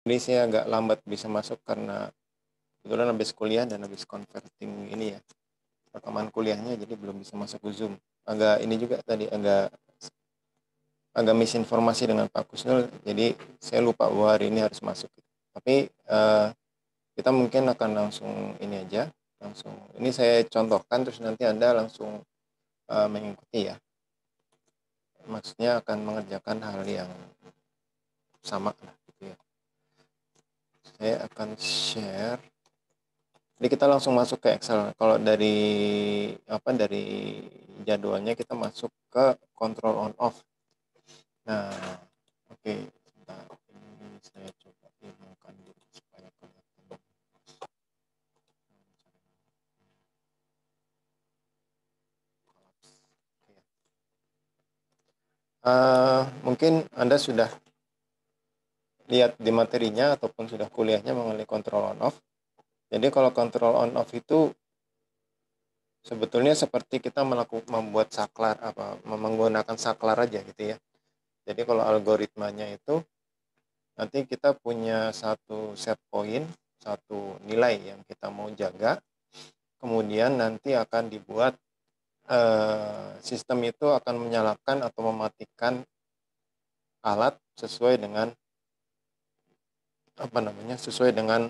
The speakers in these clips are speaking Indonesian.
Ini saya agak lambat bisa masuk karena kebetulan habis kuliah dan habis converting ini ya, rekaman kuliahnya, jadi belum bisa masuk ke Zoom. Agak ini juga tadi agak agak misinformasi dengan Pak Kusnul, jadi saya lupa bahwa hari ini harus masuk. Tapi kita mungkin akan langsung ini aja, langsung ini saya contohkan terus nanti Anda langsung mengikuti ya. Maksudnya akan mengerjakan hal yang sama lah gitu ya. Saya akan share. Jadi kita langsung masuk ke Excel. Kalau dari jadwalnya kita masuk ke control on off. Nah, oke. Nah, ini saya coba hilangkan dulu supaya kelihatan. Mungkin Anda sudah lihat di materinya ataupun sudah kuliahnya mengenai control on off. Jadi kalau control on off itu sebetulnya seperti kita membuat saklar menggunakan saklar aja gitu ya. Jadi kalau algoritmanya itu nanti kita punya satu set point, satu nilai yang kita mau jaga, kemudian nanti akan dibuat sistem itu akan menyalakan atau mematikan alat sesuai dengan sesuai dengan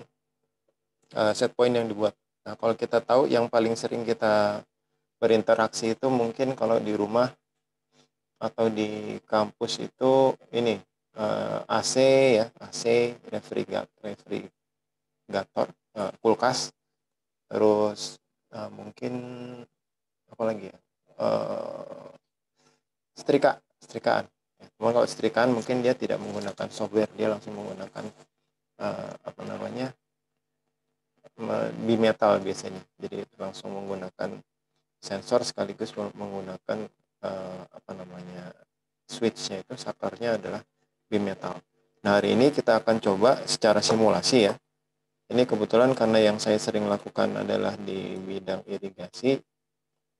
set point yang dibuat. Nah, kalau kita tahu yang paling sering kita berinteraksi itu mungkin kalau di rumah atau di kampus itu ini AC ya, AC, refrigerator, kulkas, terus mungkin apa lagi ya, setrikaan. Cuma kalau setrikaan mungkin dia tidak menggunakan software, dia langsung menggunakan apa namanya bimetal biasanya. Jadi langsung menggunakan sensor sekaligus menggunakan apa namanya switchnya itu sakarnya adalah bimetal. Nah, hari ini kita akan coba secara simulasi ya. Ini kebetulan karena yang saya sering lakukan adalah di bidang irigasi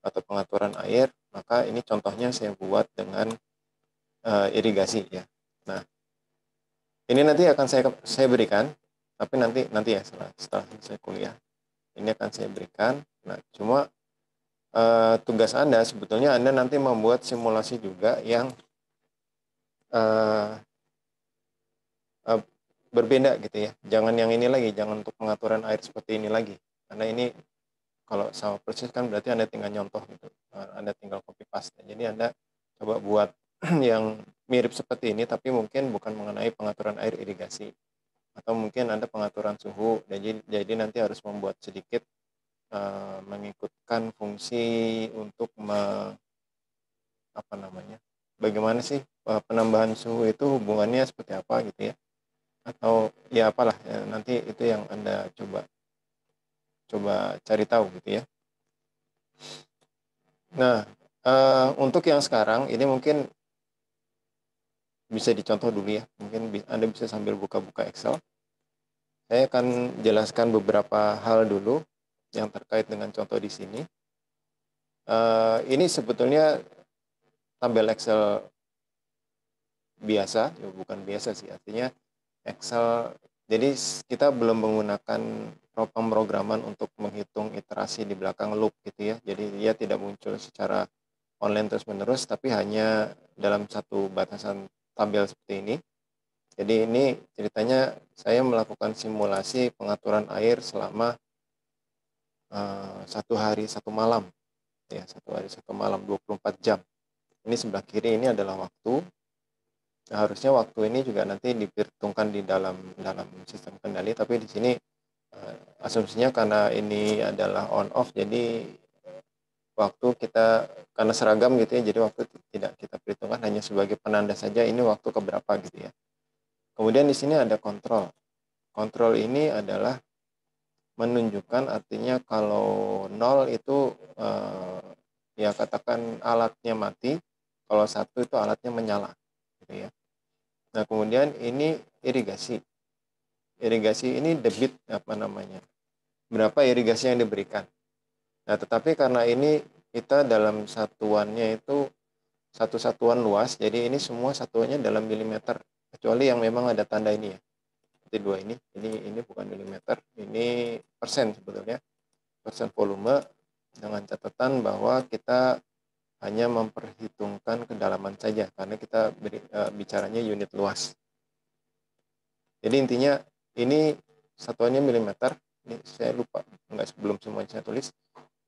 atau pengaturan air, maka ini contohnya saya buat dengan irigasi ya. Nah, ini nanti akan saya berikan, tapi nanti ya setelah selesai kuliah. Ini akan saya berikan. Nah, cuma tugas Anda sebetulnya Anda nanti membuat simulasi juga yang uh, uh, berbeda gitu ya. Jangan yang ini lagi, jangan untuk pengaturan air seperti ini lagi. Karena ini kalau sama persis kan berarti Anda tinggal nyontoh gitu. Anda tinggal copy paste. Jadi Anda coba buat yang mirip seperti ini tapi mungkin bukan mengenai pengaturan air irigasi atau mungkin Anda pengaturan suhu. Jadi nanti harus membuat sedikit mengikutkan fungsi untuk apa namanya? Bagaimana sih penambahan suhu itu hubungannya seperti apa gitu ya? Atau ya apalah ya, nanti itu yang Anda coba cari tahu gitu ya. Nah, untuk yang sekarang ini mungkin bisa dicontoh dulu ya. Mungkin Anda bisa sambil buka-buka Excel. Saya akan jelaskan beberapa hal dulu yang terkait dengan contoh di sini. Ini sebetulnya tabel Excel biasa, ya bukan biasa sih, artinya Excel. Jadi kita belum menggunakan pemrograman untuk menghitung iterasi di belakang loop gitu ya. Jadi dia tidak muncul secara online terus-menerus, tapi hanya dalam satu batasan tabel seperti ini. Jadi ini ceritanya saya melakukan simulasi pengaturan air selama satu hari satu malam, ya satu hari satu malam 24 jam. Ini sebelah kiri ini adalah waktu. Nah, harusnya waktu ini juga nanti diperhitungkan di dalam sistem kendali, tapi di sini asumsinya karena ini adalah on off, jadi waktu kita karena seragam gitu ya, jadi waktu tidak kita perhitungkan, hanya sebagai penanda saja ini waktu keberapa gitu ya. Kemudian di sini ada kontrol. Kontrol ini adalah menunjukkan, artinya kalau 0 itu ya katakan alatnya mati, kalau 1 itu alatnya menyala gitu ya. Nah, kemudian ini irigasi. Irigasi ini debit apa namanya? Berapa irigasi yang diberikan. Nah, tetapi karena ini kita dalam satuannya itu satu satuan luas, jadi ini semua satuannya dalam milimeter, kecuali yang memang ada tanda ini ya. seperti dua ini bukan milimeter, ini persen sebetulnya, persen volume, dengan catatan bahwa kita hanya memperhitungkan kedalaman saja karena kita bicaranya unit luas. Jadi intinya ini satuannya milimeter, ini saya lupa, belum semuanya saya tulis.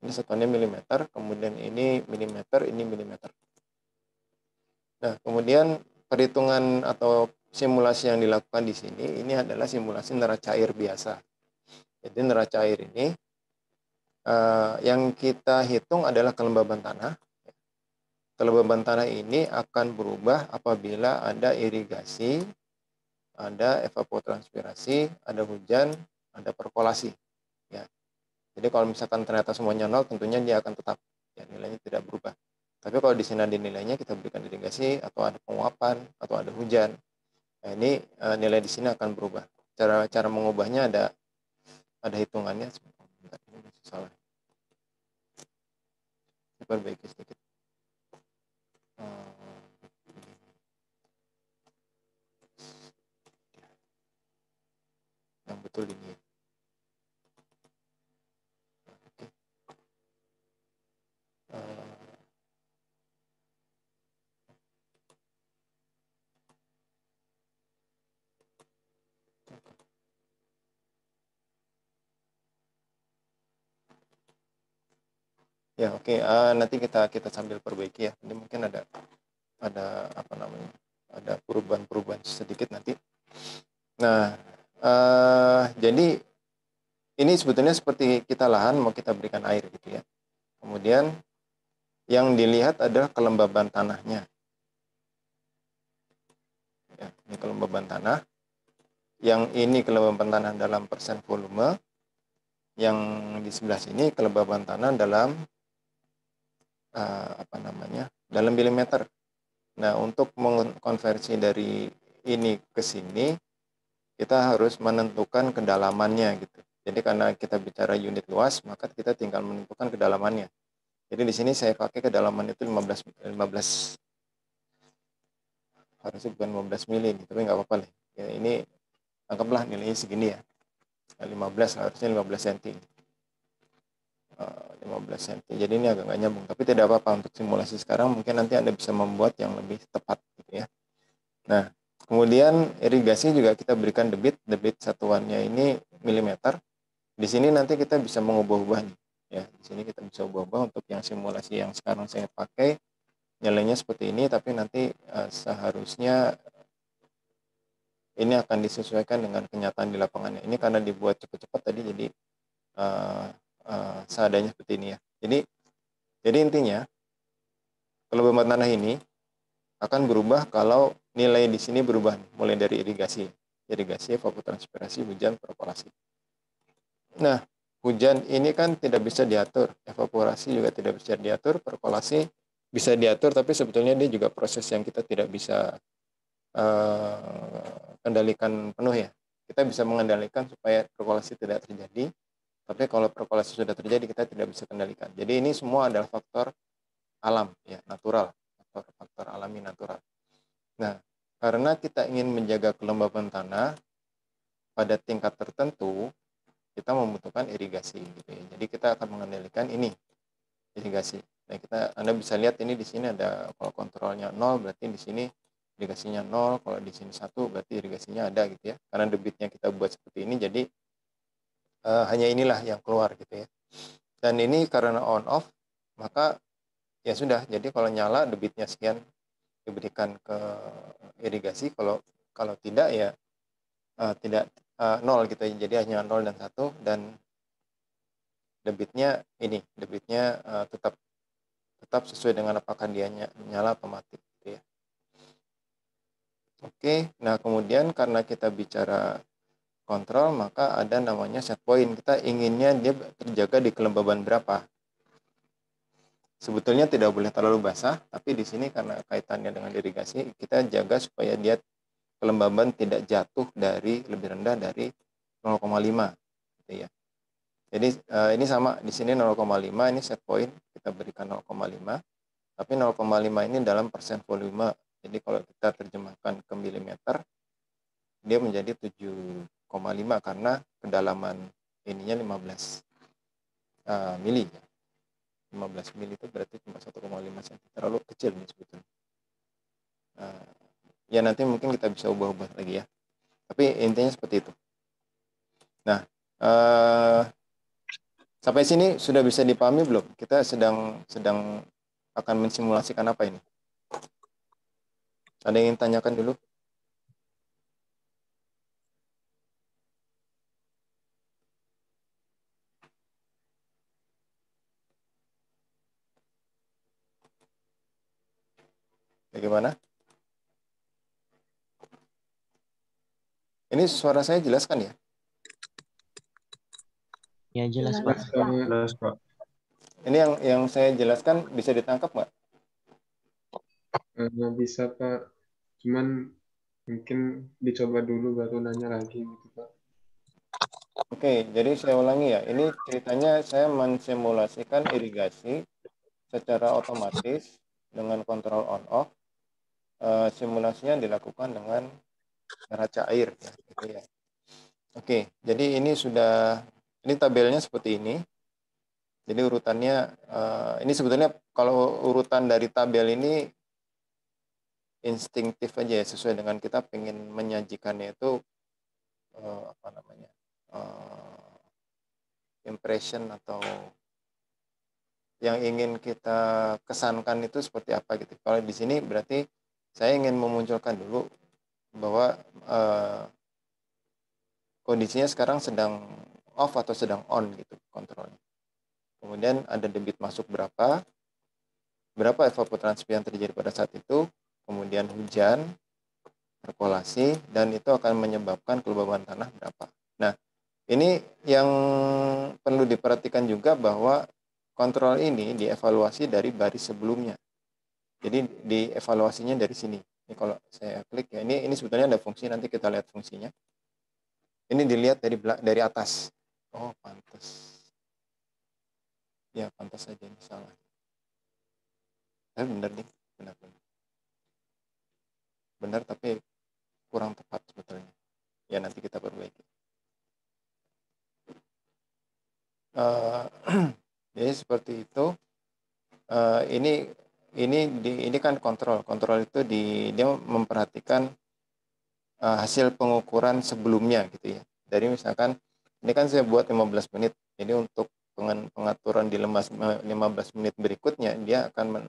Ini satuannya milimeter, kemudian ini milimeter, ini milimeter. Nah, kemudian perhitungan atau simulasi yang dilakukan di sini, ini adalah simulasi neraca air biasa. Jadi neraca air ini yang kita hitung adalah kelembaban tanah. Kelembaban tanah ini akan berubah apabila ada irigasi, ada evapotranspirasi, ada hujan, ada perkolasi. Ya. Jadi kalau misalkan ternyata semuanya nol, tentunya dia akan tetap, ya, nilainya tidak berubah. Tapi kalau di sini ada nilainya, kita berikan irigasi, atau ada penguapan, atau ada hujan, nah ini nilai di sini akan berubah. Cara mengubahnya ada hitungannya. Sebentar, ini masih salah. Saya perbaiki sedikit. Yang betul ini. Oke. Ya, oke. Nanti kita sambil perbaiki ya. Ini mungkin ada apa namanya? Ada perubahan-perubahan sedikit nanti. Nah, jadi ini sebetulnya seperti kita lahan mau kita berikan air gitu ya. Kemudian yang dilihat adalah kelembaban tanahnya. Ya, ini kelembaban tanah. Yang ini kelembaban tanah dalam persen volume. Yang di sebelah sini kelembaban tanah dalam dalam milimeter. Nah, untuk mengkonversi dari ini ke sini, kita harus menentukan kedalamannya gitu. Jadi karena kita bicara unit luas, maka kita tinggal menentukan kedalamannya. Jadi di sini saya pakai kedalaman itu 15 harusnya bukan 15 mili, tapi nggak apa-apa lah. Ya, ini anggaplah nilainya segini ya. 15 harusnya 15 cm. 15 cm. Jadi ini agak nggak nyambung, tapi tidak apa-apa untuk simulasi sekarang. Mungkin nanti Anda bisa membuat yang lebih tepat gitu ya. Nah, kemudian irigasi juga kita berikan debit satuannya ini milimeter. Di sini nanti kita bisa mengubah-ubah nih. Ya, di sini kita bisa ubah-ubah untuk yang simulasi yang sekarang saya pakai nilainya seperti ini, tapi nanti seharusnya ini akan disesuaikan dengan kenyataan di lapangannya. Ini karena dibuat cepat-cepat tadi, jadi seadanya seperti ini ya. Jadi intinya kelembaban tanah ini akan berubah kalau nilai di sini berubah, mulai dari irigasi, evapotranspirasi, hujan, perkolasi. Nah, hujan ini kan tidak bisa diatur, evaporasi juga tidak bisa diatur, perkolasi bisa diatur, tapi sebetulnya dia juga proses yang kita tidak bisa kendalikan penuh ya. Kita bisa mengendalikan supaya perkolasi tidak terjadi, tapi kalau perkolasi sudah terjadi kita tidak bisa kendalikan. Jadi ini semua adalah faktor alam ya, natural, faktor alami natural. Nah, karena kita ingin menjaga kelembaban tanah pada tingkat tertentu, kita membutuhkan irigasi gitu ya. Jadi kita akan mengendalikan ini irigasi. Nah, Anda bisa lihat ini di sini ada, kalau kontrolnya 0 berarti di sini irigasinya 0, kalau di sini 1 berarti irigasinya ada gitu ya. Karena debitnya kita buat seperti ini, jadi hanya inilah yang keluar gitu ya. Dan ini karena on off, maka ya sudah. Jadi kalau nyala debitnya sekian diberikan ke irigasi, kalau tidak ya tidak nol gitu ya. Jadi hanya 0 dan 1, dan debitnya tetap sesuai dengan apakah dia nyala atau mati gitu ya. Oke, nah kemudian karena kita bicara kontrol, maka ada namanya set point. Kita inginnya dia terjaga di kelembaban berapa. Sebetulnya tidak boleh terlalu basah, tapi di sini karena kaitannya dengan irigasi, kita jaga supaya dia kelembaban tidak jatuh lebih rendah dari 0,5 gitu ya. Jadi ini sama, di sini 0,5, ini set point, kita berikan 0,5, tapi 0,5 ini dalam persen volume. Jadi kalau kita terjemahkan ke milimeter, dia menjadi 7 karena kedalaman ininya 15 mili. 15 mili itu berarti cuma 1,5 cm. Terlalu kecil nih sebetulnya. Ya nanti mungkin kita bisa ubah-ubah lagi ya. Tapi intinya seperti itu. Nah, sampai sini sudah bisa dipahami belum? Kita sedang akan mensimulasikan apa ini? Ada yang ingin tanyakan dulu? Bagaimana? Ini suara saya jelaskan ya? Ya jelas Pak. Jelas Pak. Ini yang saya jelaskan bisa ditangkap nggak? Bisa Pak. Cuman mungkin dicoba dulu baru nanya lagi gitu Pak. Oke, jadi saya ulangi ya. Ini ceritanya saya mensimulasikan irigasi secara otomatis dengan kontrol on-off. Simulasinya dilakukan dengan neraca air ya, gitu ya. Oke, jadi ini tabelnya seperti ini. Jadi urutannya ini sebetulnya kalau urutan dari tabel ini instinktif aja ya, sesuai dengan kita pengen menyajikannya itu apa namanya impression atau yang ingin kita kesankan itu seperti apa gitu. Kalau di sini berarti saya ingin memunculkan dulu bahwa kondisinya sekarang sedang off atau sedang on gitu kontrolnya. Kemudian ada debit masuk berapa evapotranspir yang terjadi pada saat itu, kemudian hujan, perkolasi, dan itu akan menyebabkan kelembaban tanah berapa. Nah, ini yang perlu diperhatikan juga bahwa kontrol ini dievaluasi dari baris sebelumnya. Jadi dievaluasinya dari sini. Ini kalau saya klik ya, ini sebetulnya ada fungsi, nanti kita lihat fungsinya. Ini dilihat dari atas. Oh, pantas. Ya, pantas saja ini salah. Tapi benar nih, benar. Benar tapi kurang tepat sebetulnya. Ya nanti kita perbaiki. Jadi seperti itu. Ini kan kontrol. Kontrol itu dia memperhatikan hasil pengukuran sebelumnya gitu ya. Dari misalkan ini kan saya buat 15 menit. Jadi untuk pengaturan di 15 menit berikutnya dia akan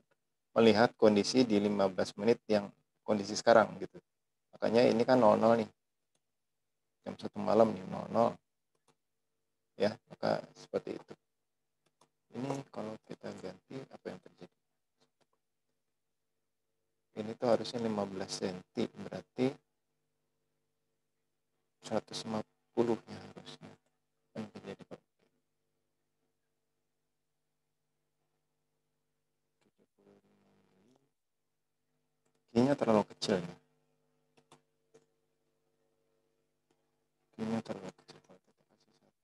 melihat kondisi di 15 menit yang kondisi sekarang gitu. Makanya ini kan 00 nih. Jam 1 malam nih 00. Ya, maka seperti itu. Ini kalau kita ganti apa yang terjadi? Ini tuh harusnya 15 cm, berarti 150 ya harusnya. Yang terjadi Pak. Kayaknya terlalu kecil ya. Kayaknya terlalu kecil. Kalau kita kasih 1.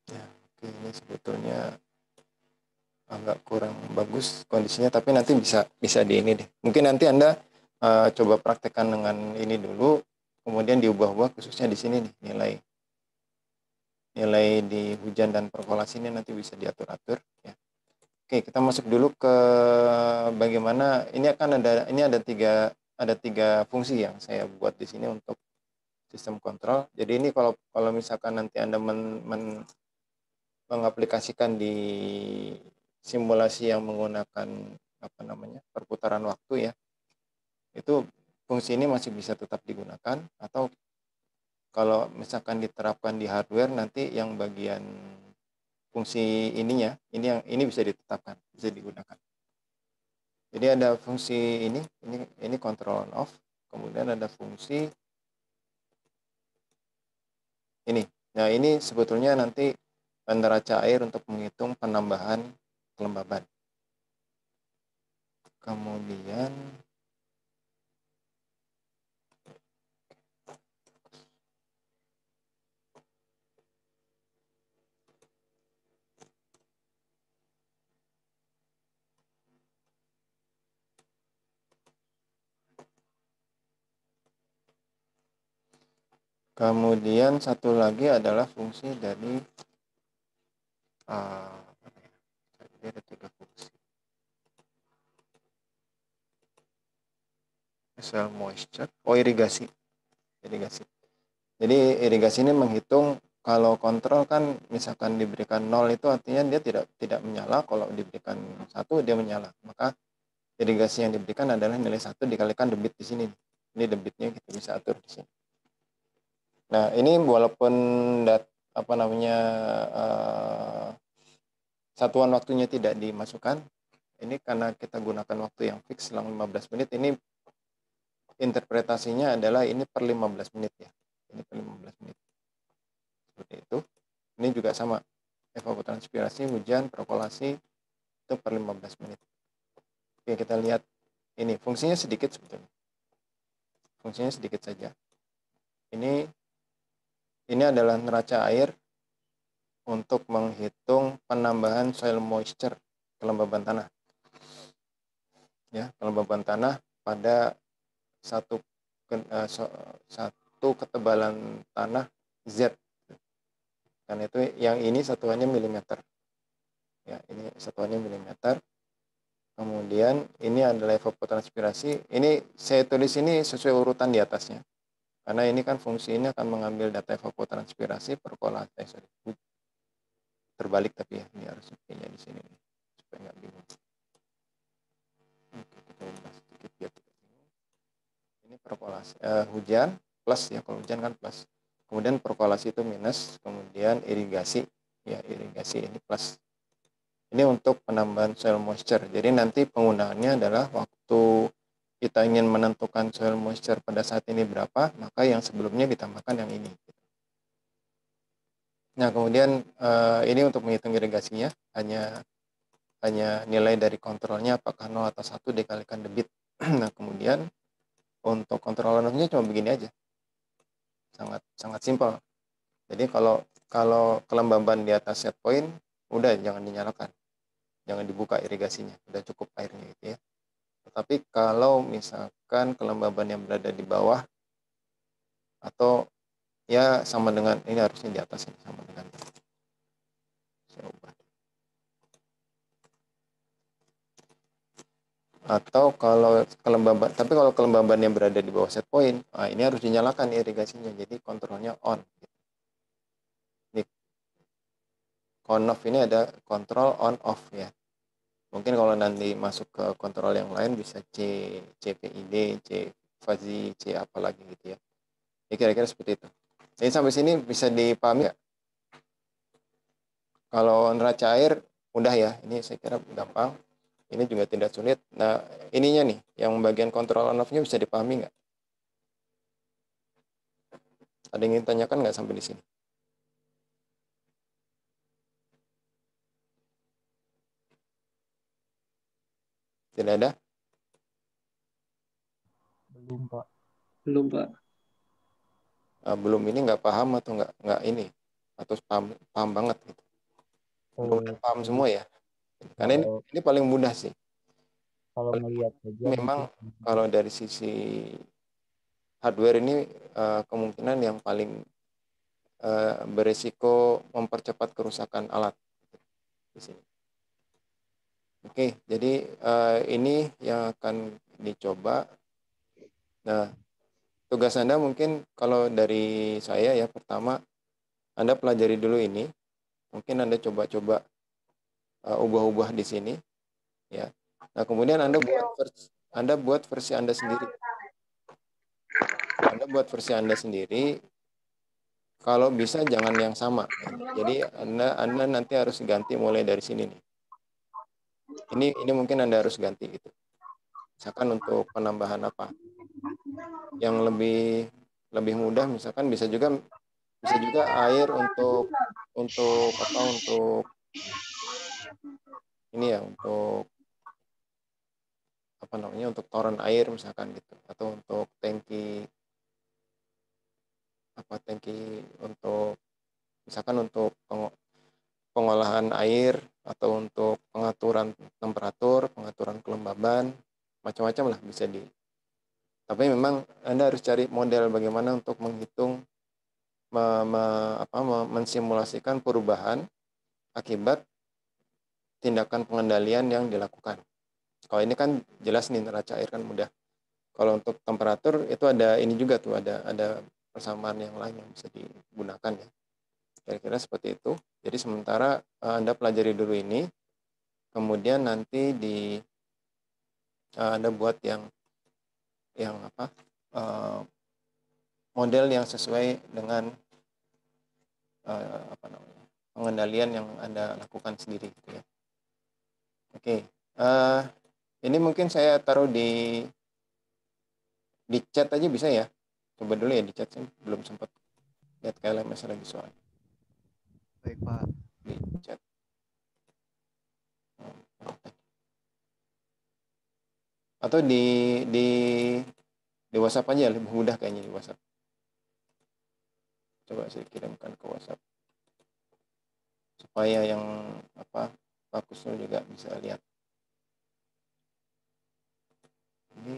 Ya, oke, ini sebetulnya agak kurang bagus kondisinya, tapi nanti bisa di ini deh. Mungkin nanti Anda coba praktekkan dengan ini dulu, kemudian diubah-ubah khususnya di sini nih nilai di hujan dan perkolasi ini nanti bisa diatur-atur ya. Oke, kita masuk dulu ke bagaimana ini ada tiga fungsi yang saya buat di sini untuk sistem kontrol. Jadi ini kalau misalkan nanti Anda mengaplikasikan di simulasi yang menggunakan apa namanya perputaran waktu ya, itu fungsi ini masih bisa tetap digunakan, atau kalau misalkan diterapkan di hardware nanti yang bagian fungsi ininya ini bisa ditetapkan, bisa digunakan. Jadi ada fungsi ini control on off, kemudian ada fungsi ini. Nah, ini sebetulnya nanti neraca air untuk menghitung penambahan kelembaban. Kemudian satu lagi adalah fungsi dari jadi ada 3 fungsi. Soil moisture, irigasi. Jadi irigasi ini menghitung kalau kontrol kan misalkan diberikan 0 itu artinya dia tidak menyala, kalau diberikan 1 dia menyala. Maka irigasi yang diberikan adalah nilai 1 dikalikan debit di sini. Ini debitnya kita bisa atur di sini. Nah, ini walaupun satuan waktunya tidak dimasukkan, ini karena kita gunakan waktu yang fix selang 15 menit, ini interpretasinya adalah ini per 15 menit ya. Ini per 15 menit. Seperti itu. Ini juga sama. Evapotranspirasi, hujan, perkolasi itu per 15 menit. Oke, kita lihat ini fungsinya sedikit sebetulnya. Fungsinya sedikit saja. Ini adalah neraca air untuk menghitung penambahan soil moisture, kelembaban tanah. Ya, kelembaban tanah pada satu ketebalan tanah Z. Karena itu yang ini satuannya milimeter. Ya, ini satuannya milimeter. Kemudian ini adalah evapotranspirasi. Ini saya tulis ini sesuai urutan di atasnya. Karena ini kan fungsi ini akan mengambil data evapotranspirasi, perkolasi, terbalik tapi ya, ini harus P-nya di sini nih, supaya nggak bingung. Oke, kita ubah sedikit biar tidak bingung. Ini perkolasi, hujan plus ya, kalau hujan kan plus. Kemudian perkolasi itu minus, kemudian irigasi, ya irigasi ini plus. Ini untuk penambahan soil moisture. Jadi nanti penggunaannya adalah waktu kita ingin menentukan soil moisture pada saat ini berapa, maka yang sebelumnya ditambahkan yang ini. Nah, kemudian ini untuk menghitung irigasinya hanya nilai dari kontrolnya apakah 0 atau 1 dikalikan debit. Nah, kemudian untuk kontrol runoff-nya cuma begini aja. Sangat simpel. Jadi kalau kelembaban di atas set point, udah jangan dinyalakan. Jangan dibuka irigasinya, udah cukup airnya gitu ya. Tetapi kalau misalkan kelembaban yang berada di bawah atau ya sama dengan ini, harusnya di atas ini sama dengan saya ubah. Atau kalau kelembaban yang berada di bawah set point, nah ini harus dinyalakan irigasinya, jadi kontrolnya on. Ini on off ini ada kontrol on off ya. Mungkin kalau nanti masuk ke kontrol yang lain bisa CPID, C fuzzy, C apalagi gitu ya. Ya kira-kira seperti itu. Jadi sampai sini bisa dipahami nggak? Kalau neraca air mudah ya, ini saya kira gampang. Ini juga tidak sulit. Nah, ininya nih, yang bagian kontrol on off-nya bisa dipahami nggak? Ada yang ingin tanyakan nggak sampai di sini? Tidak ada? Belum, Pak. Belum, Pak. Belum ini nggak paham atau nggak ini? Atau paham banget gitu? Belum paham semua ya? Karena Kalau ini paling mudah sih. kalau melihat saja Memang mungkin kalau dari sisi hardware ini kemungkinan yang paling berisiko mempercepat kerusakan alat di sini. Oke, jadi ini yang akan dicoba. Nah, tugas Anda mungkin kalau dari saya ya, pertama Anda pelajari dulu ini. Mungkin Anda coba-coba ubah-ubah di sini ya. Nah, kemudian Anda buat versi Anda sendiri. Anda buat versi Anda sendiri. Kalau bisa jangan yang sama. Ya. Jadi Anda nanti harus ganti mulai dari sini nih. Ini mungkin Anda harus ganti gitu. Misalkan untuk penambahan apa yang lebih mudah, misalkan bisa juga air untuk apa, untuk ini ya, untuk apa namanya, untuk toren air misalkan gitu, atau untuk tangki untuk misalkan untuk pengolahan air, atau untuk pengaturan temperatur, pengaturan kelembaban, macam-macam lah bisa di. Tapi memang Anda harus cari model bagaimana untuk menghitung, mensimulasikan perubahan akibat tindakan pengendalian yang dilakukan. Kalau ini kan jelas nih, neraca air kan mudah. Kalau untuk temperatur itu ada ini juga tuh, ada persamaan yang lain yang bisa digunakan ya. Kira-kira seperti itu. Jadi sementara Anda pelajari dulu ini, kemudian nanti Anda buat yang apa, model yang sesuai dengan apa namanya, pengendalian yang Anda lakukan sendiri gitu ya. Oke, ini mungkin saya taruh di chat aja bisa ya. Coba dulu ya di chat, saya belum sempat lihat KLMS lagi soal Baik, Pak. di chat. Atau di WhatsApp aja, lebih mudah kayaknya di WhatsApp. Coba saya kirimkan ke WhatsApp supaya yang apa, Pak Kusnul juga bisa lihat. Ini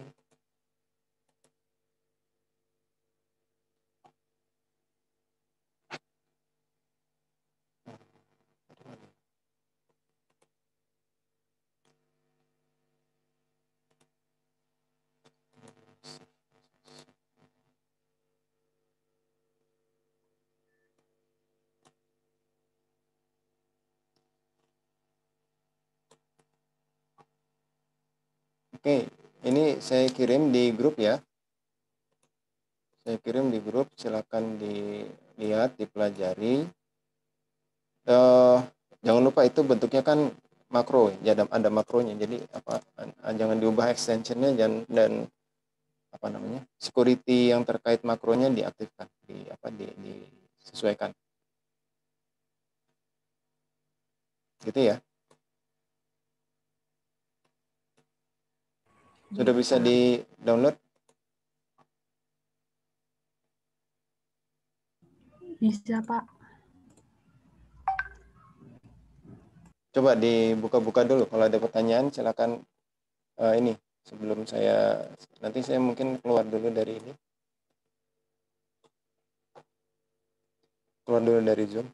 oke, ini saya kirim di grup ya. Saya kirim di grup, silakan dilihat, dipelajari. Jangan lupa itu bentuknya kan makro, ya, ada makronya. Jadi apa, jangan diubah extensionnya, dan apa namanya, security yang terkait makronya diaktifkan, disesuaikan. Gitu ya. Sudah bisa di-download? Bisa, Pak. Coba dibuka-buka dulu. Kalau ada pertanyaan silakan ini sebelum nanti saya mungkin keluar dulu dari ini. Keluar dulu dari Zoom.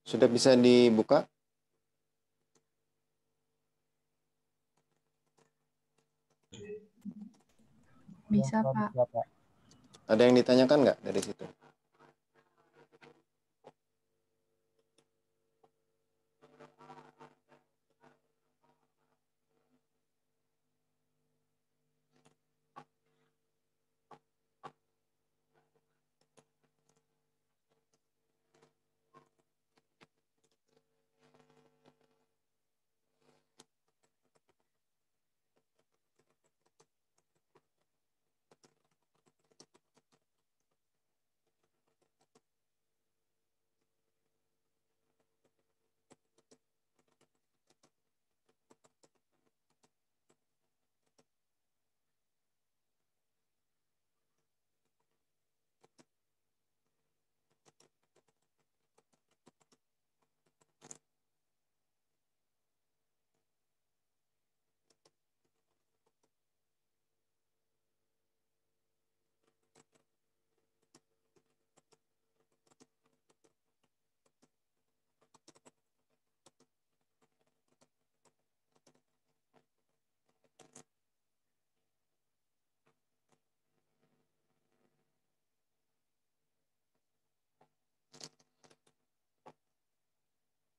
Sudah bisa dibuka? Bisa, Pak, Pak. bisa, Pak. Ada yang ditanyakan nggak dari situ?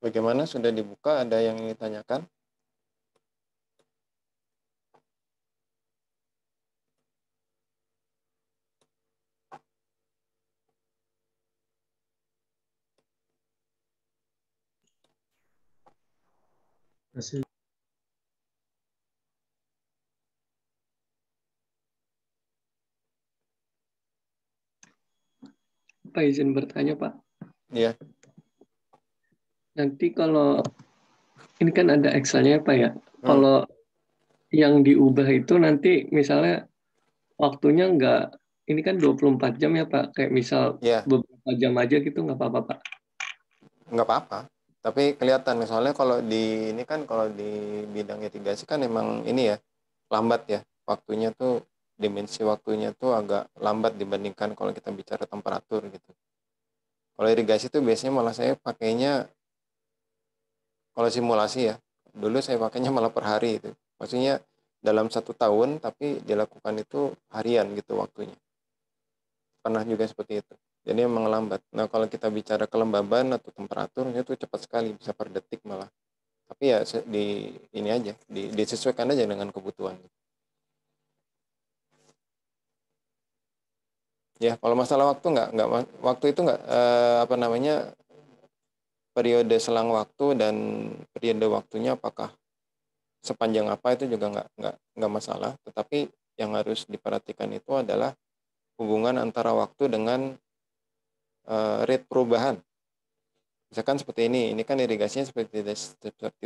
Bagaimana, sudah dibuka? Ada yang ingin ditanyakan? Masih Pak, izin bertanya Pak. Iya. Nanti kalau ini kan ada Excel-nya Pak ya. Hmm. Kalau yang diubah itu nanti misalnya waktunya ini kan 24 jam ya Pak. Kayak misal Iya, beberapa jam aja gitu nggak apa-apa Pak. nggak apa-apa. Tapi kelihatan misalnya kalau di ini kan, kalau di bidang irigasi kan emang ini ya, lambat ya. Waktunya tuh, dimensi waktunya tuh agak lambat dibandingkan kalau kita bicara temperatur gitu. Kalau irigasi tuh biasanya malah saya pakainya, kalau simulasi ya, dulu saya pakainya malah per hari itu. Maksudnya dalam 1 tahun, tapi dilakukan itu harian gitu waktunya. Pernah juga seperti itu. Jadi emang lambat. Nah, kalau kita bicara kelembaban atau temperatur, itu cepat sekali, bisa per detik malah. Tapi ya di ini aja, disesuaikan aja dengan kebutuhan. Ya, kalau masalah waktu nggak waktu itu nggak apa namanya, periode selang waktu dan periode waktunya apakah sepanjang apa, itu juga nggak masalah. Tetapi yang harus diperhatikan itu adalah hubungan antara waktu dengan rate perubahan. Misalkan seperti ini kan irigasinya seperti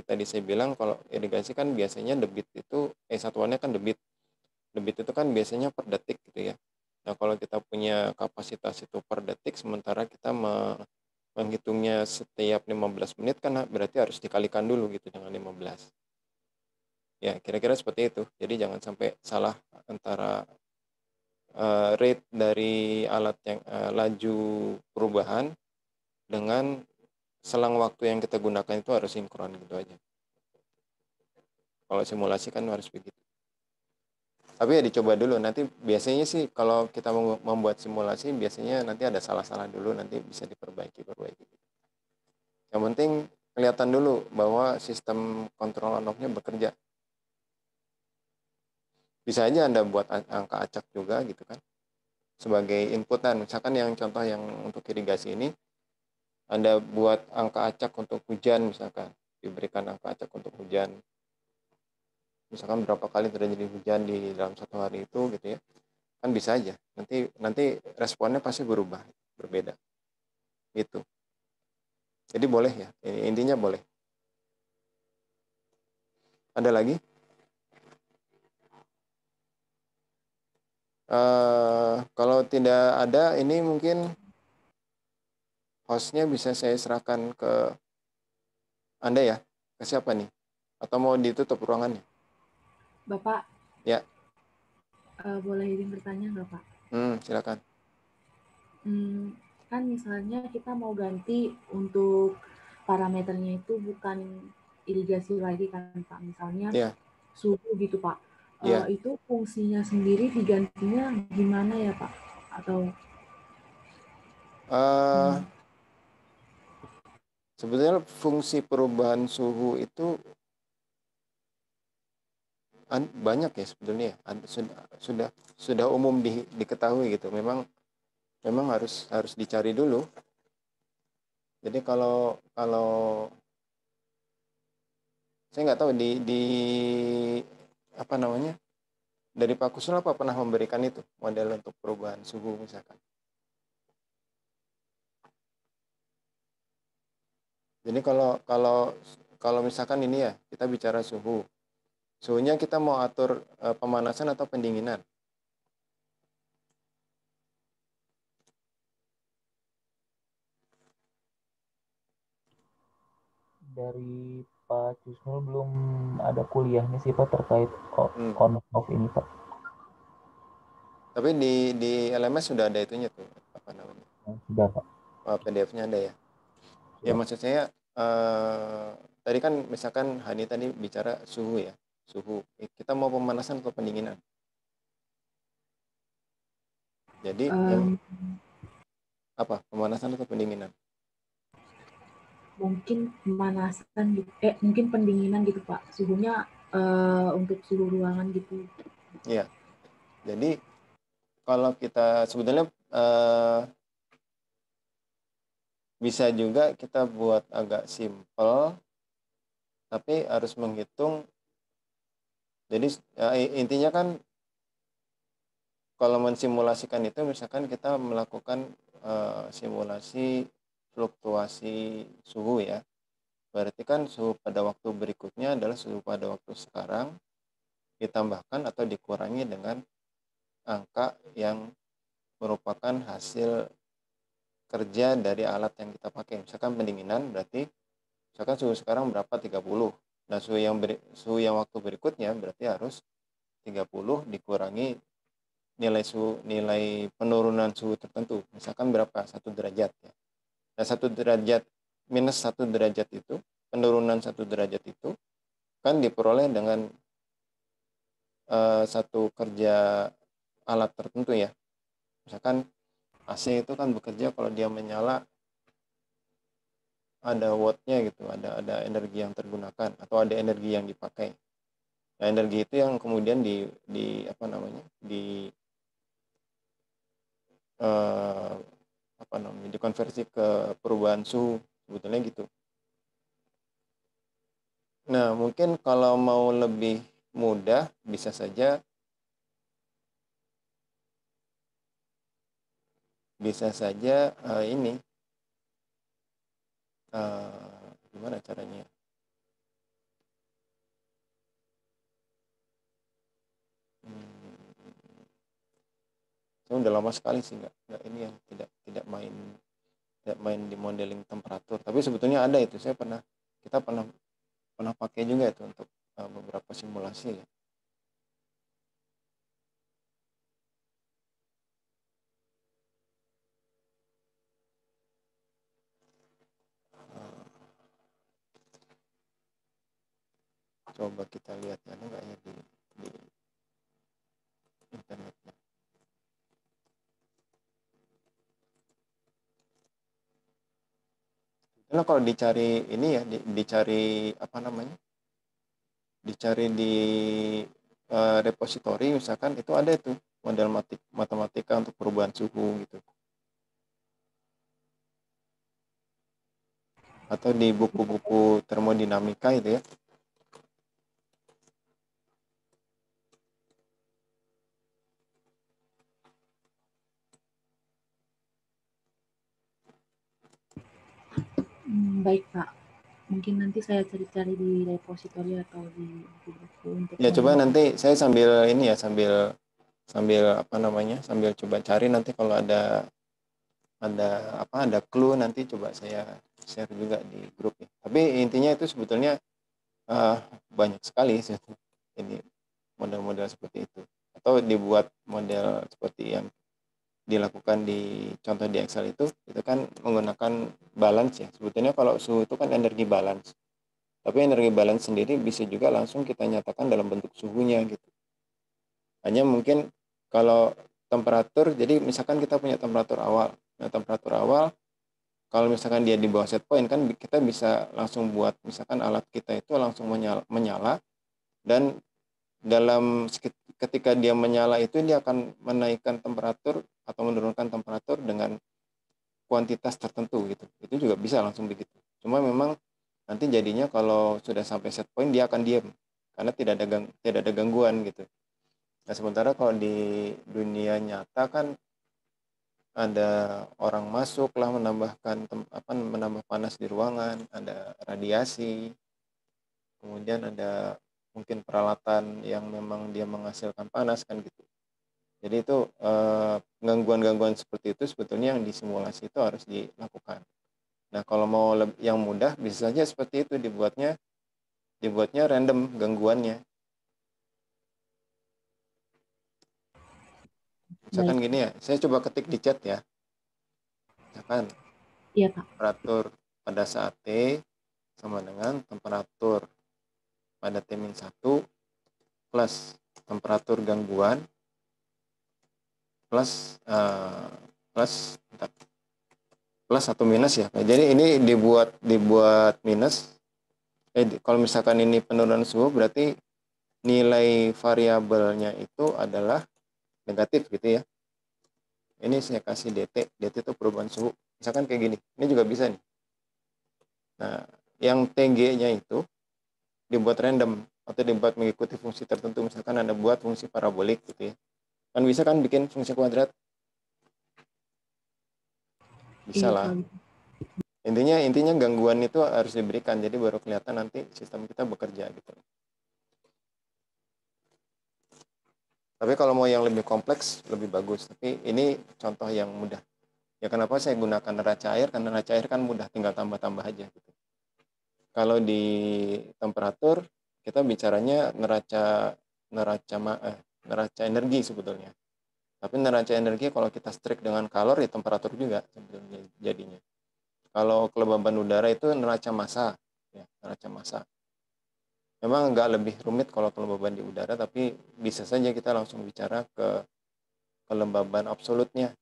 tadi saya bilang, kalau irigasi kan biasanya debit itu, satuannya kan debit. Debit itu kan biasanya per detik gitu ya. Nah, kalau kita punya kapasitas itu per detik, sementara kita menghitungnya setiap 15 menit, kan berarti harus dikalikan dulu gitu dengan 15. Ya, kira-kira seperti itu. Jadi jangan sampai salah antara rate dari alat yang laju perubahan dengan selang waktu yang kita gunakan, itu harus sinkron gitu aja. Kalau simulasi kan harus begitu. Tapi ya dicoba dulu. Nanti biasanya sih kalau kita membuat simulasi, biasanya nanti ada salah-salah dulu, nanti bisa diperbaiki. Yang penting kelihatan dulu bahwa sistem kontrol on-off-nya bekerja. Bisa aja Anda buat angka acak juga gitu kan, sebagai inputan. Misalkan yang contoh yang untuk irigasi ini, Anda buat angka acak untuk hujan misalkan, diberikan angka acak untuk hujan. Misalkan berapa kali terjadi hujan di dalam 1 hari itu gitu ya. Kan bisa aja. Nanti responnya pasti berubah, berbeda. Gitu. Jadi boleh ya. Intinya boleh. Ada lagi? Kalau tidak ada, ini mungkin hostnya bisa saya serahkan ke Anda ya. Ke siapa nih? Atau mau ditutup ruangannya? Bapak, Ya. boleh izin bertanya nggak Pak? Silakan. Kan misalnya kita mau ganti untuk parameternya itu bukan irigasi lagi kan Pak, misalnya Ya. suhu gitu Pak. Ya. Itu fungsinya sendiri digantinya gimana ya Pak? Atau Sebetulnya fungsi perubahan suhu itu banyak ya sebetulnya. Sudah umum diketahui gitu. Memang harus dicari dulu. Jadi kalau saya nggak tahu di apa namanya, dari Pak Kusnul apa pernah memberikan itu model untuk perubahan suhu misalkan. Jadi kalau misalkan ini ya, kita bicara suhunya kita mau atur pemanasan atau pendinginan. Dari Pak Cisnul belum ada kuliahnya sih Pak terkait on off ini Pak. Tapi di LMS sudah ada itunya tuh, apa namanya? Sudah Pak. PDF-nya ada ya. Ya maksud saya tadi kan misalkan Hani tadi bicara suhu ya. Suhu. Kita mau pemanasan atau pendinginan? Jadi yang apa? Pemanasan atau pendinginan? mungkin pemanasan gitu, mungkin pendinginan gitu Pak, suhunya untuk suhu ruangan gitu. Iya. Jadi kalau kita sebetulnya bisa juga kita buat agak simple, tapi harus menghitung. Jadi intinya kan kalau mensimulasikan itu, misalkan kita melakukan simulasi fluktuasi suhu ya. Berarti kan suhu pada waktu berikutnya adalah suhu pada waktu sekarang ditambahkan atau dikurangi dengan angka yang merupakan hasil kerja dari alat yang kita pakai. Misalkan pendinginan berarti misalkan suhu sekarang berapa 30. Nah, suhu yang waktu berikutnya berarti harus 30 dikurangi nilai penurunan suhu tertentu. Misalkan berapa? 1 derajat ya. Nah, 1 derajat minus 1 derajat itu, penurunan 1 derajat itu kan diperoleh dengan satu kerja alat tertentu ya. Misalkan AC itu kan bekerja kalau dia menyala ada wattnya gitu, ada energi yang tergunakan atau ada energi yang dipakai. Nah, energi itu yang kemudian di apa namanya dikonversi ke perubahan suhu, sebetulnya gitu. Nah, mungkin kalau mau lebih mudah bisa saja ini gimana caranya? Saya udah lama sekali sih nggak ini yang tidak main di modeling temperatur. Tapi sebetulnya ada itu, kita pernah pakai juga itu untuk beberapa simulasi ya. Coba kita lihat ya, ada nggak ya di internetnya. Karena kalau dicari ini ya, dicari apa namanya, dicari di repositori misalkan, itu ada itu model matematika untuk perubahan suhu gitu. Atau di buku-buku termodinamika itu ya. Baik Pak, mungkin nanti saya cari-cari di repositori atau di buku-buku untuk Ya coba nanti saya sambil ini ya, sambil apa namanya, sambil coba cari nanti kalau ada clue nanti coba saya share juga di grup ya. Tapi intinya itu sebetulnya banyak sekali sih ini model-model seperti itu, atau dibuat model seperti yang dilakukan di contoh di Excel itu kan menggunakan balance ya. Sebetulnya kalau suhu itu kan energi balance, tapi energi balance sendiri bisa juga langsung kita nyatakan dalam bentuk suhunya gitu. Hanya mungkin kalau temperatur, jadi misalkan kita punya temperatur awal. Nah, temperatur awal kalau misalkan dia di bawah set point kan kita bisa langsung buat misalkan alat kita itu langsung menyala, dan ketika dia menyala itu dia akan menaikkan temperatur atau menurunkan temperatur dengan kuantitas tertentu gitu. Itu juga bisa langsung begitu. Cuma memang nanti jadinya kalau sudah sampai set point dia akan diam karena tidak ada gangguan gitu. Nah, sementara kalau di dunia nyata kan ada orang masuk lah menambah panas di ruangan, ada radiasi, kemudian ada mungkin peralatan yang memang dia menghasilkan panas kan gitu. Jadi itu gangguan-gangguan seperti itu sebetulnya yang disimulasi itu harus dilakukan. Nah, kalau mau yang mudah bisa saja seperti itu, dibuatnya random gangguannya. Misalkan gini ya, saya coba ketik di chat ya. Misalkan Iya, Pak. Temperatur pada saat T sama dengan temperatur pada T-1 plus temperatur gangguan plus plus atau minus ya. Nah, jadi ini dibuat minus. Kalau misalkan ini penurunan suhu berarti nilai variabelnya itu adalah negatif gitu ya. Ini saya kasih DT itu perubahan suhu. Misalkan kayak gini, ini juga bisa nih. Nah, yang TG-nya itu dibuat random atau dibuat mengikuti fungsi tertentu. Misalkan Anda buat fungsi parabolik gitu ya. Kan bisa kan bikin fungsi kuadrat? Bisa lah. Intinya gangguan itu harus diberikan, jadi baru kelihatan nanti sistem kita bekerja gitu. Tapi kalau mau yang lebih kompleks lebih bagus. Tapi ini contoh yang mudah. Ya kenapa saya gunakan neraca air? Karena neraca air kan mudah, tinggal tambah-tambah aja gitu. Kalau di temperatur kita bicaranya neraca energi sebetulnya. Tapi neraca energi kalau kita strict dengan kalor ya temperatur juga sebetulnya jadinya. Kalau kelembaban udara itu neraca massa, ya, neraca massa. Memang nggak lebih rumit kalau kelembaban di udara, tapi bisa saja kita langsung bicara ke kelembaban absolutnya.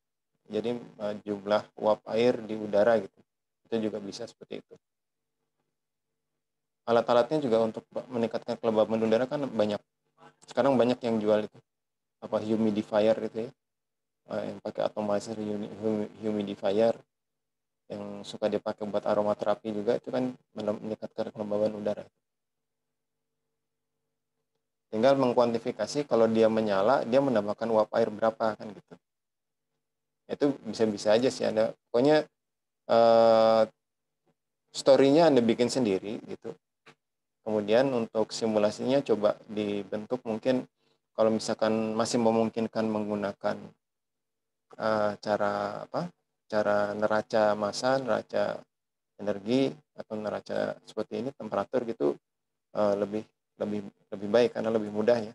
Jadi jumlah uap air di udara gitu. Itu juga bisa seperti itu. Alat-alatnya juga untuk meningkatkan kelembaban udara kan banyak. Sekarang banyak yang jual itu. Apa humidifier gitu ya. Yang pakai atomizer humidifier yang suka dipakai buat aromaterapi juga itu kan meningkatkan kelembaban udara. Tinggal mengkuantifikasi kalau dia menyala dia menambahkan uap air berapa kan gitu. Itu bisa-bisa aja sih Anda. Pokoknya story-nya Anda bikin sendiri gitu. Kemudian untuk simulasinya coba dibentuk mungkin kalau misalkan masih memungkinkan menggunakan cara neraca massa, neraca energi atau neraca seperti ini temperatur gitu lebih baik karena lebih mudah ya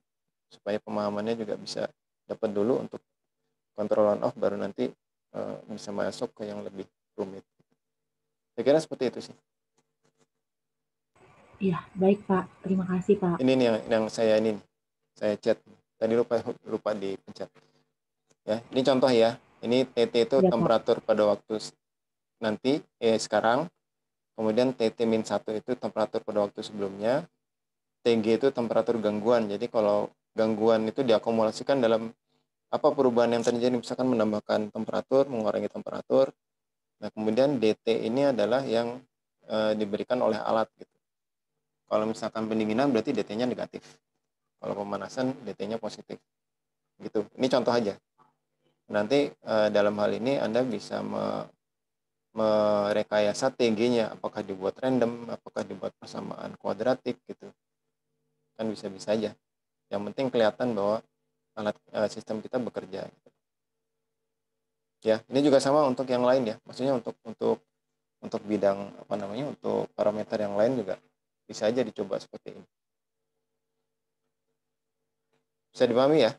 supaya pemahamannya juga bisa dapat dulu untuk kontrol on off baru nanti bisa masuk ke yang lebih rumit. Saya kira seperti itu sih. Iya, baik Pak. Terima kasih Pak. Ini nih yang saya chat. Tadi lupa dipencet. Ya, ini contoh ya. Ini TT itu Ya, temperatur pada waktu nanti sekarang. Kemudian TT-1 itu temperatur pada waktu sebelumnya. TG itu temperatur gangguan. Jadi kalau gangguan itu diakumulasikan dalam apa perubahan yang terjadi, misalkan menambahkan temperatur, mengurangi temperatur. Nah, kemudian DT ini adalah yang diberikan oleh alat gitu. Kalau misalkan pendinginan berarti DT-nya negatif. Kalau pemanasan DT-nya positif. Gitu. Ini contoh aja. Nanti dalam hal ini Anda bisa merekayasa TG-nya, apakah dibuat random, apakah dibuat persamaan kuadratik gitu. Kan bisa-bisa aja. Yang penting kelihatan bahwa alat sistem kita bekerja. Gitu. Ya, ini juga sama untuk yang lain ya. Maksudnya untuk bidang untuk parameter yang lain juga bisa aja dicoba seperti ini. Bisa dipahami ya?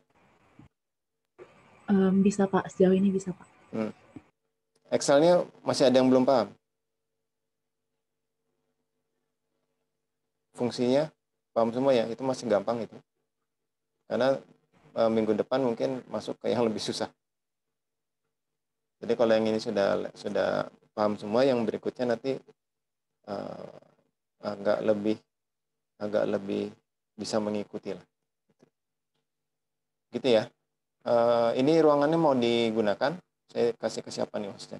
Bisa Pak, sejauh ini bisa Pak. Excel-nya masih ada yang belum paham? Fungsinya paham semua ya? Itu masih gampang itu. Karena minggu depan mungkin masuk ke yang lebih susah. Jadi kalau yang ini sudah paham semua, yang berikutnya nanti agak lebih bisa mengikuti lah. Gitu ya. Ini ruangannya mau digunakan? Saya kasih ke siapa nih hostnya?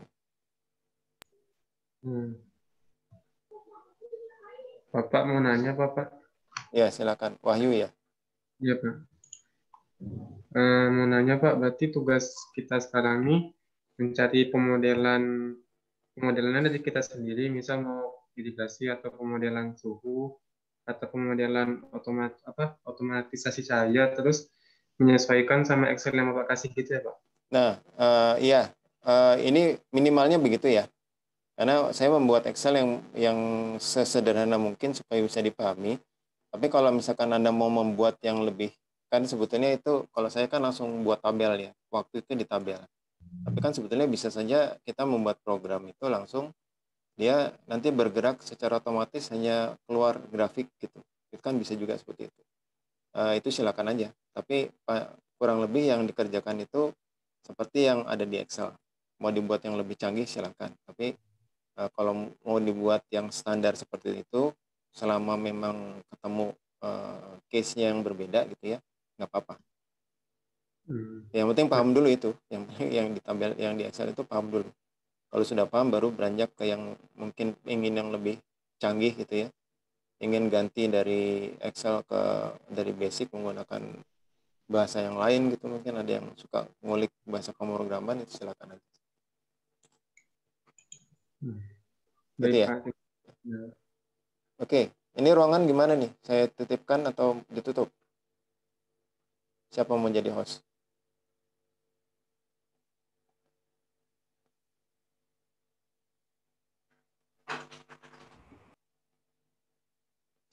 Bapak mau nanya Pak? Ya silakan. Wahyu ya. Iya Pak. Mau nanya Pak, berarti tugas kita sekarang nih mencari pemodelan dari kita sendiri, misal mau irigasi atau pemodelan suhu atau pemodelan otomatisasi cahaya, terus menyesuaikan sama Excel yang Bapak kasih gitu ya Pak? Nah, iya. Ini minimalnya begitu ya. Karena saya membuat Excel yang sesederhana mungkin supaya bisa dipahami. Tapi kalau misalkan Anda mau membuat yang lebih, kan sebetulnya itu kalau saya kan langsung buat tabel ya. Waktu itu di tabel. Tapi kan sebetulnya bisa saja kita membuat program itu langsung dia nanti bergerak secara otomatis hanya keluar grafik gitu. Itu kan bisa juga seperti itu. Itu silakan aja. Tapi kurang lebih yang dikerjakan itu seperti yang ada di Excel. mau dibuat yang lebih canggih silakan. Tapi kalau mau dibuat yang standar seperti itu, selama memang ketemu case-nya yang berbeda gitu ya, nggak apa-apa. Yang penting paham dulu itu, yang ditampil, yang di Excel itu paham dulu. Kalau sudah paham baru beranjak ke yang mungkin ingin yang lebih canggih gitu ya, ingin ganti dari Excel dari basic menggunakan bahasa yang lain gitu, mungkin ada yang suka ngulik bahasa pemrograman, itu silakan aja. Gitu Baik, ya. Pak. Oke, ini ruangan gimana nih? Saya titipkan atau ditutup? Siapa mau jadi host?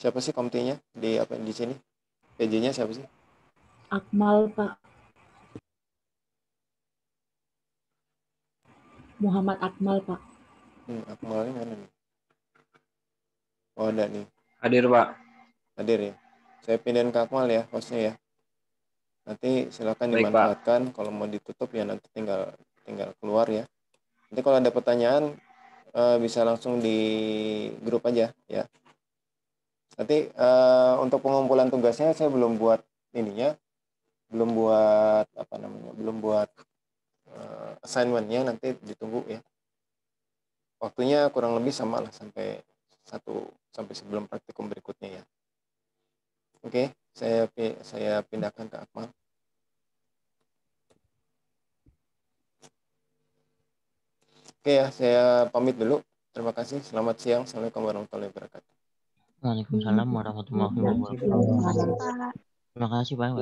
Siapa sih komtinya di apa di sini? PJ-nya siapa sih? Akmal, Pak. Muhammad Akmal, Pak. Akmalnya mana nih? Oh, ada nih. Hadir, Pak. Hadir ya. Saya pindahin ke Akmal ya, hostnya ya. Nanti silakan Baik, dimanfaatkan. Kalau mau ditutup ya nanti tinggal keluar ya. Nanti kalau ada pertanyaan bisa langsung di grup aja ya. Nanti untuk pengumpulan tugasnya saya belum buat ininya, belum buat apa namanya, belum buat assignment-nya, nanti ditunggu ya. Waktunya kurang lebih sama lah sampai sebelum praktikum berikutnya ya. Oke, saya pindahkan ke Akmal. Oke ya, saya pamit dulu. Terima kasih. Selamat siang. Assalamualaikum warahmatullahi wabarakatuh. Waalaikumsalam warahmatullahi wabarakatuh. Terima kasih, Pak.